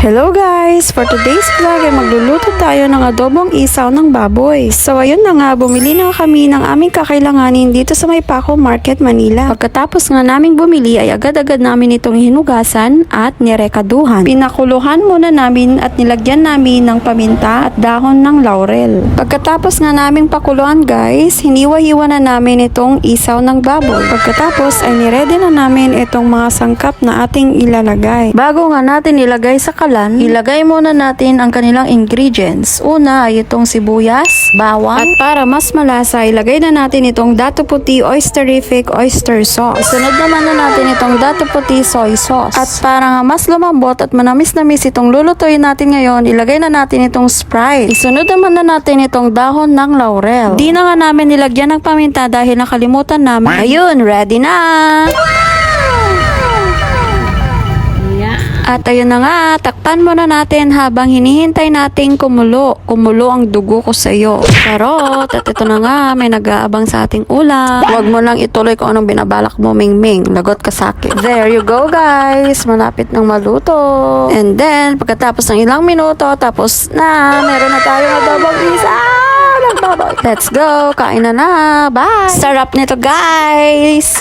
Hello guys! For today's vlog ay magluluto tayo ng adobong isaw ng baboy. So ayun na nga, bumili na kami ng aming kakailanganin dito sa May Paco Market, Manila. Pagkatapos nga naming bumili ay agad-agad namin itong hinugasan at nirekaduhan. Pinakuluhan muna namin at nilagyan namin ng paminta at dahon ng laurel. Pagkatapos nga naming pakuluan guys, hiniwa-hiwa na namin itong isaw ng baboy. Pagkatapos ay niredy na namin itong mga sangkap na ating ilalagay. Bago nga natin ilagay sa ilagay muna natin ang kanilang ingredients. Una ay itong sibuyas, bawang, at para mas malasa, ilagay na natin itong Dato Puti Oysterific Oyster Sauce. Isunod naman na natin itong Dato Puti Soy Sauce. At para nga mas lumambot at manamis-namis itong lulutuin natin ngayon, ilagay na natin itong Sprite. Isunod naman na natin itong dahon ng laurel. Di na nga namin nilagyan ng paminta dahil nakalimutan namin. Ayun, ready na! At ayun na nga, takpan muna natin habang hinihintay nating kumulo. Kumulo ang dugo ko sa iyo. Charot! At ito na nga, may nag-aabang sa ating ulam. Huwag mo lang ituloy kung anong binabalak mo, Ming-Ming. Lagot ka sa akin. There you go, guys. Malapit ng maluto. And then, pagkatapos ng ilang minuto, tapos na, meron na tayong adobong isaw ng baboy. Let's go! Kain na na! Bye! Sarap nito, guys!